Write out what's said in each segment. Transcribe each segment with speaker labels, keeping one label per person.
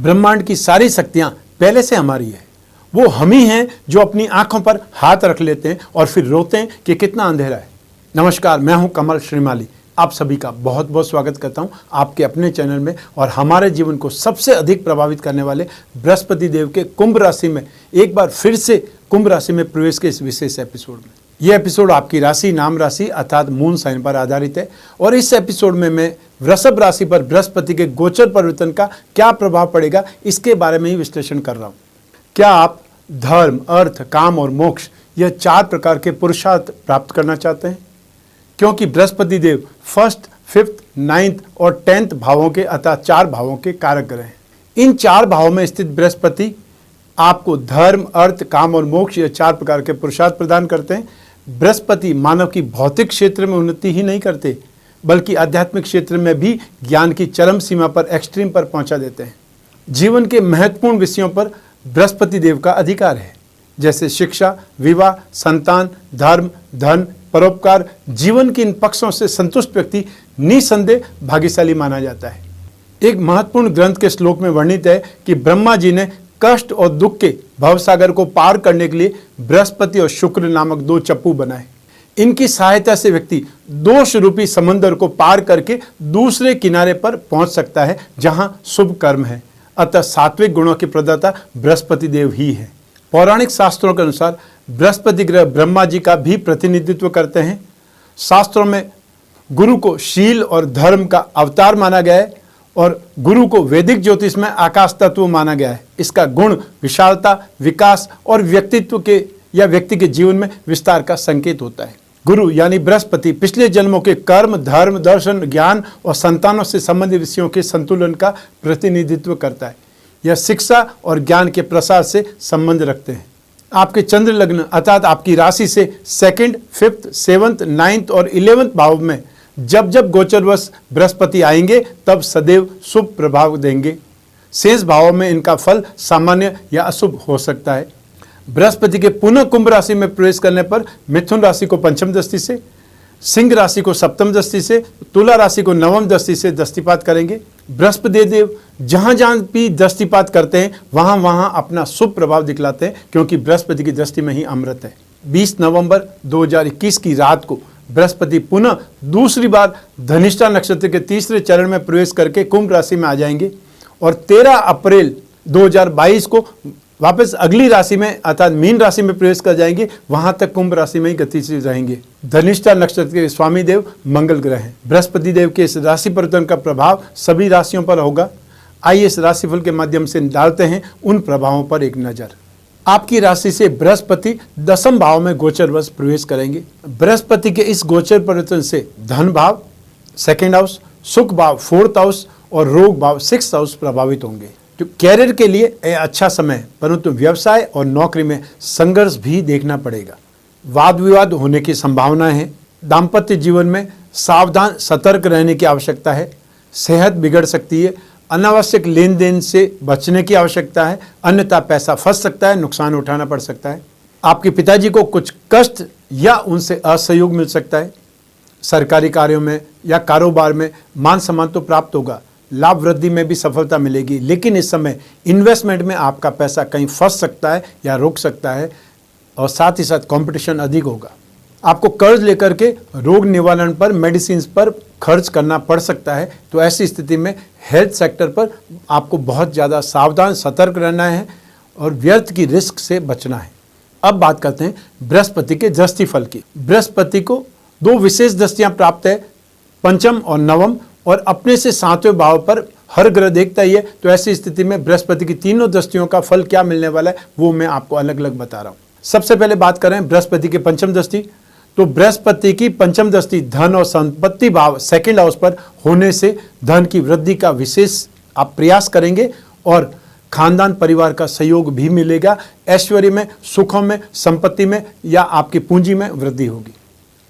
Speaker 1: ब्रह्मांड की सारी शक्तियां पहले से हमारी है। वो हम ही हैं जो अपनी आंखों पर हाथ रख लेते हैं और फिर रोते हैं कि कितना अंधेरा है। नमस्कार, मैं हूं कमल श्रीमाली। आप सभी का बहुत बहुत स्वागत करता हूं आपके अपने चैनल में और हमारे जीवन को सबसे अधिक प्रभावित करने वाले बृहस्पति देव के कुंभ राशि में एक बार फिर से कुंभ राशि में प्रवेश के इस विशेष एपिसोड में। यह एपिसोड आपकी राशि, नाम राशि अर्थात मून साइन पर आधारित है और इस एपिसोड में मैं वृषभ राशि पर बृहस्पति के गोचर परिवर्तन का क्या प्रभाव पड़ेगा इसके बारे में ही विश्लेषण कर रहा हूं। क्या आप धर्म, अर्थ, काम और मोक्ष यह 4 प्रकार के पुरुषार्थ प्राप्त करना चाहते हैं? क्योंकि बृहस्पति देव 1st, 5th, 9th और 10th भावों के अर्थात 4 भावों के कारक ग्रह हैं। इन 4 भावों में स्थित बृहस्पति आपको धर्म, अर्थ, काम और मोक्ष यह 4 प्रकार के पुरुषार्थ प्रदान करते हैं। बृहस्पति मानव की भौतिक क्षेत्र में उन्नति ही नहीं करते बल्कि आध्यात्मिक क्षेत्र में भी ज्ञान की चरम सीमा पर, एक्सट्रीम पर पहुंचा देते हैं। जीवन के महत्वपूर्ण विषयों पर बृहस्पति देव का अधिकार है, जैसे शिक्षा, विवाह, संतान, धर्म, धन, परोपकार। जीवन के इन पक्षों से संतुष्ट व्यक्ति निसंदेह भाग्यशाली माना जाता है। एक महत्वपूर्ण ग्रंथ के श्लोक में वर्णित है कि ब्रह्मा जी ने कष्ट और दुख के भवसागर को पार करने के लिए बृहस्पति और शुक्र नामक 2 चप्पू बनाए। इनकी सहायता से व्यक्ति दोष रूपी समंदर को पार करके दूसरे किनारे पर पहुंच सकता है जहां शुभ कर्म है। अतः सात्विक गुणों की प्रदाता बृहस्पति देव ही है। पौराणिक शास्त्रों के अनुसार बृहस्पति ग्रह ब्रह्मा जी का भी प्रतिनिधित्व करते हैं। शास्त्रों में गुरु को शील और धर्म का अवतार माना गया है और गुरु को वैदिक ज्योतिष में आकाश तत्व माना गया है। इसका गुण विशालता, विकास और व्यक्तित्व के या व्यक्ति के जीवन में विस्तार का संकेत होता है। गुरु यानी बृहस्पति पिछले जन्मों के कर्म, धर्म, दर्शन, ज्ञान और संतानों से संबंधित विषयों के संतुलन का प्रतिनिधित्व करता है। यह शिक्षा और ज्ञान के प्रसार से संबंध रखते हैं। आपके चंद्र लग्न अर्थात आपकी राशि से 2nd, 5th, 7th, 9th और 11th भाव में जब जब गोचरवश बृहस्पति आएंगे तब सदैव शुभ प्रभाव देंगे। शेष भावों में इनका फल सामान्य या अशुभ हो सकता है। बृहस्पति के पुनः कुंभ राशि में प्रवेश करने पर मिथुन राशि को 5th दृष्टि से, सिंह राशि को 7th दृष्टि से, तुला राशि को 9th दृष्टि से दृष्टिपात करेंगे। बृहस्पति देव जहां जहां भी दृष्टिपात करते हैं वहां वहां अपना शुभ प्रभाव दिखलाते हैं क्योंकि बृहस्पति की दृष्टि में ही अमृत है। 20 नवंबर 2021 की रात को बृहस्पति पुनः दूसरी बार धनिष्ठा नक्षत्र के तीसरे चरण में प्रवेश करके कुंभ राशि में आ जाएंगे और 13 अप्रैल 2022 को वापस अगली राशि में अर्थात मीन राशि में प्रवेश कर जाएंगे। वहां तक कुंभ राशि में ही गतिशील रहेंगे। धनिष्ठा नक्षत्र के स्वामी देव मंगल ग्रह हैं। बृहस्पति देव के इस राशि परिवर्तन का प्रभाव सभी राशियों पर होगा। आइए इस राशिफल के माध्यम से डालते हैं उन प्रभावों पर एक नजर। आपकी राशि से बृहस्पति 10th भाव में गोचरवश प्रवेश करेंगे। बृहस्पति के इस गोचर परिवर्तन से धन भाव 2nd हाउस, सुख भाव 4th हाउस और रोग भाव 6th हाउस प्रभावित होंगे। तो कैरियर के लिए अच्छा समय, परंतु व्यवसाय और नौकरी में संघर्ष भी देखना पड़ेगा। वाद विवाद होने की संभावना है। दाम्पत्य जीवन में सावधान, सतर्क रहने की आवश्यकता है। सेहत बिगड़ सकती है। अनावश्यक लेन देन से बचने की आवश्यकता है, अन्यथा पैसा फंस सकता है, नुकसान उठाना पड़ सकता है। आपके पिताजी को कुछ कष्ट या उनसे असहयोग मिल सकता है। सरकारी कार्यों में या कारोबार में मान सम्मान तो प्राप्त होगा, लाभ वृद्धि में भी सफलता मिलेगी, लेकिन इस समय इन्वेस्टमेंट में आपका पैसा कहीं फंस सकता है या रुक सकता है और साथ ही साथ कंपटीशन अधिक होगा। आपको कर्ज लेकर के रोग निवारण पर, मेडिसिन पर खर्च करना पड़ सकता है। तो ऐसी स्थिति में हेल्थ सेक्टर पर आपको बहुत ज़्यादा सावधान, सतर्क रहना है और व्यर्थ की रिस्क से बचना है। अब बात करते हैं बृहस्पति के दृष्टि फल की। बृहस्पति को 2 विशेष दृष्टियां प्राप्त है, 5th और 9th, और अपने से 7वें भाव पर हर ग्रह देखता ही है। तो ऐसी स्थिति में बृहस्पति की तीनों दृष्टियों का फल क्या मिलने वाला है वो मैं आपको अलग अलग बता रहा हूं। सबसे पहले बात करें बृहस्पति की 5th दृष्टि। तो बृहस्पति की 5th दृष्टि धन और संपत्ति भाव 2nd हाउस पर होने से धन की वृद्धि का विशेष आप प्रयास करेंगे और खानदान परिवार का सहयोग भी मिलेगा। ऐश्वर्य में, सुखों में, संपत्ति में या आपकी पूंजी में वृद्धि होगी।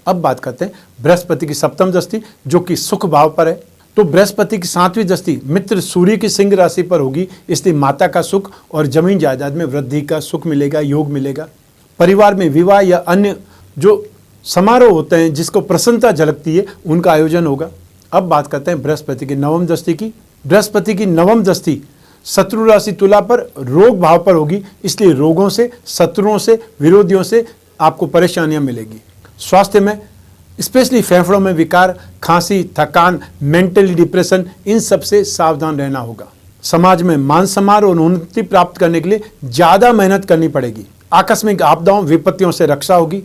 Speaker 1: अब बात करते हैं बृहस्पति की 7th दृष्टि जो कि सुख भाव पर है। तो बृहस्पति की 7वीं दृष्टि मित्र सूर्य की सिंह राशि पर होगी, इसलिए माता का सुख और जमीन जायदाद में वृद्धि का सुख मिलेगा, योग मिलेगा। परिवार में विवाह या अन्य जो समारोह होते हैं जिसको प्रसन्नता झलकती है उनका आयोजन होगा। अब बात करते हैं बृहस्पति की 9वीं दृष्टि की। बृहस्पति की 9वीं दृष्टि शत्रु राशि तुला पर रोग भाव पर होगी, इसलिए रोगों से, शत्रुओं से, विरोधियों से आपको परेशानियां मिलेगी। स्वास्थ्य में स्पेशली फेफड़ों में विकार, खांसी, थकान, मेंटली डिप्रेशन, इन सब से सावधान रहना होगा। समाज में मान सम्मान और उन्नति प्राप्त करने के लिए ज्यादा मेहनत करनी पड़ेगी। आकस्मिक आपदाओं, विपत्तियों से रक्षा होगी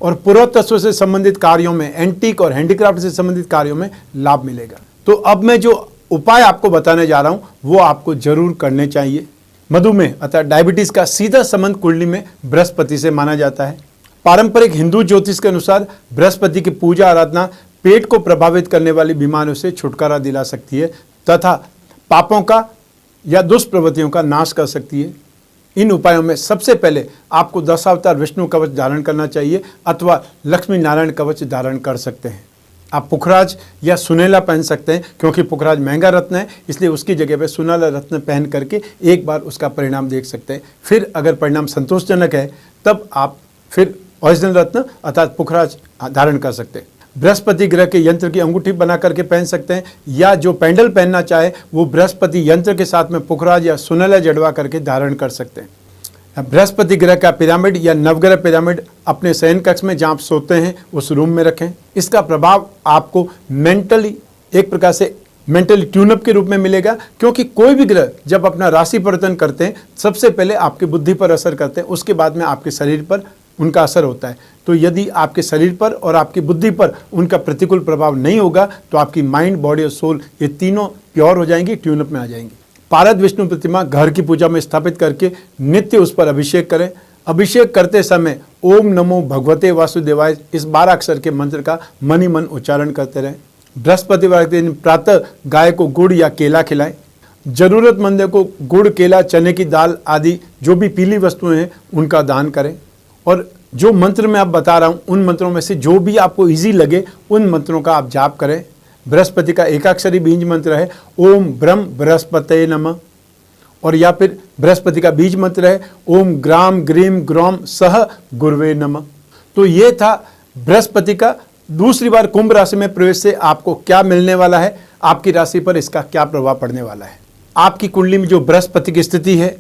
Speaker 1: और पुरातत्व से संबंधित कार्यों में, एंटीक और हैंडीक्राफ्ट से संबंधित कार्यों में लाभ मिलेगा। तो अब मैं जो उपाय आपको बताने जा रहा हूं वो आपको जरूर करने चाहिए। मधुमेह अर्थात डायबिटीज का सीधा संबंध कुंडली में बृहस्पति से माना जाता है। पारंपरिक हिंदू ज्योतिष के अनुसार बृहस्पति की पूजा आराधना पेट को प्रभावित करने वाली बीमारियों से छुटकारा दिला सकती है तथा पापों का या दुष्प्रवृत्तियों का नाश कर सकती है। इन उपायों में सबसे पहले आपको दशावतार विष्णु कवच धारण करना चाहिए अथवा लक्ष्मी नारायण कवच धारण कर सकते हैं। आप पुखराज या सुनेला पहन सकते हैं, क्योंकि पुखराज महंगा रत्न है, इसलिए उसकी जगह पे सुनेला रत्न पहन करके एक बार उसका परिणाम देख सकते हैं। फिर अगर परिणाम संतोषजनक है तब आप फिर ओरिजिनल रत्न अर्थात पुखराज धारण कर सकते हैं। बृहस्पति ग्रह के यंत्र की अंगूठी बना करके पहन सकते हैं, या जो पेंडल पहनना चाहे वो बृहस्पति यंत्र के साथ में पुखराज या सुनेला जड़वा करके धारण कर सकते हैं। बृहस्पति ग्रह का पिरामिड या नवग्रह पिरामिड अपने शयन कक्ष में जहाँ आप सोते हैं उस रूम में रखें। इसका प्रभाव आपको मेंटली एक प्रकार से मेंटली ट्यूनअप के रूप में मिलेगा, क्योंकि कोई भी ग्रह जब अपना राशि परिवर्तन करते हैं सबसे पहले आपकी बुद्धि पर असर करते हैं, उसके बाद में आपके शरीर पर उनका असर होता है। तो यदि आपके शरीर पर और आपकी बुद्धि पर उनका प्रतिकूल प्रभाव नहीं होगा तो आपकी माइंड, बॉडी और सोल ये तीनों प्योर हो जाएंगी, ट्यूनअप में आ जाएंगी। पारद विष्णु प्रतिमा घर की पूजा में स्थापित करके नित्य उस पर अभिषेक करें। अभिषेक करते समय ओम नमो भगवते वासुदेवाय इस 12 अक्षर के मंत्र का मन ही मन उच्चारण करते रहें। बृहस्पतिवार के दिन प्रातः गाय को गुड़ या केला खिलाएं। जरूरतमंदों को गुड़, केला, चने की दाल आदि जो भी पीली वस्तुएं हैं उनका दान करें। और जो मंत्र मैं आप बता रहा हूँ उन मंत्रों में से जो भी आपको इजी लगे उन मंत्रों का आप जाप करें। बृहस्पति का एकाक्षरी बीज मंत्र है ओम ब्रह्म बृहस्पतये नमः, और या फिर बृहस्पति का बीज मंत्र है ओम ग्राम ग्रीम ग्रोम सह गुरुवे नमः। तो ये था बृहस्पति का दूसरी बार कुंभ राशि में प्रवेश से आपको क्या मिलने वाला है, आपकी राशि पर इसका क्या प्रभाव पड़ने वाला है। आपकी कुंडली में जो बृहस्पति की स्थिति है,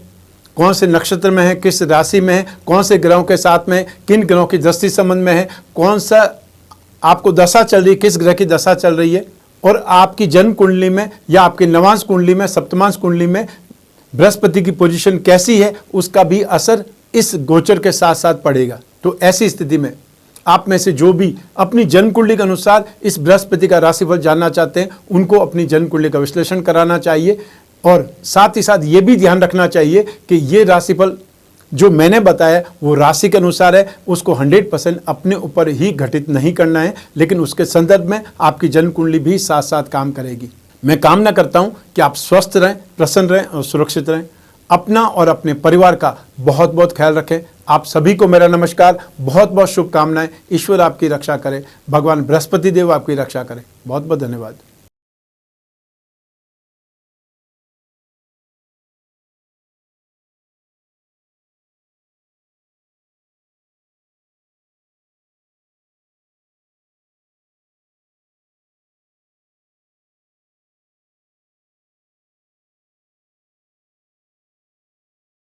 Speaker 1: कौन से नक्षत्र में है, किस राशि में है, कौन से ग्रहों के साथ में, किन ग्रहों की दृष्टि संबंध में है, कौन सा आपको दशा चल रही है, किस ग्रह की दशा चल रही है, और आपकी जन्म कुंडली में या आपकी नवांश कुंडली में, सप्तमांश कुंडली में बृहस्पति की पोजीशन कैसी है, उसका भी असर इस गोचर के साथ साथ पड़ेगा। तो ऐसी स्थिति में आप में से जो भी अपनी जन्म कुंडली के अनुसार इस बृहस्पति का राशिफल जानना चाहते हैं उनको अपनी जन्म कुंडली का विश्लेषण कराना चाहिए, और साथ ही साथ ये भी ध्यान रखना चाहिए कि ये राशिफल जो मैंने बताया वो राशि के अनुसार है, उसको 100% अपने ऊपर ही घटित नहीं करना है, लेकिन उसके संदर्भ में आपकी जन्म कुंडली भी साथ साथ काम करेगी। मैं कामना करता हूं कि आप स्वस्थ रहें, प्रसन्न रहें और सुरक्षित रहें। अपना और अपने परिवार का बहुत बहुत ख्याल रखें। आप सभी को मेरा नमस्कार, बहुत बहुत शुभकामनाएं। ईश्वर आपकी रक्षा करे, भगवान बृहस्पति देव आपकी रक्षा करें। बहुत बहुत धन्यवाद।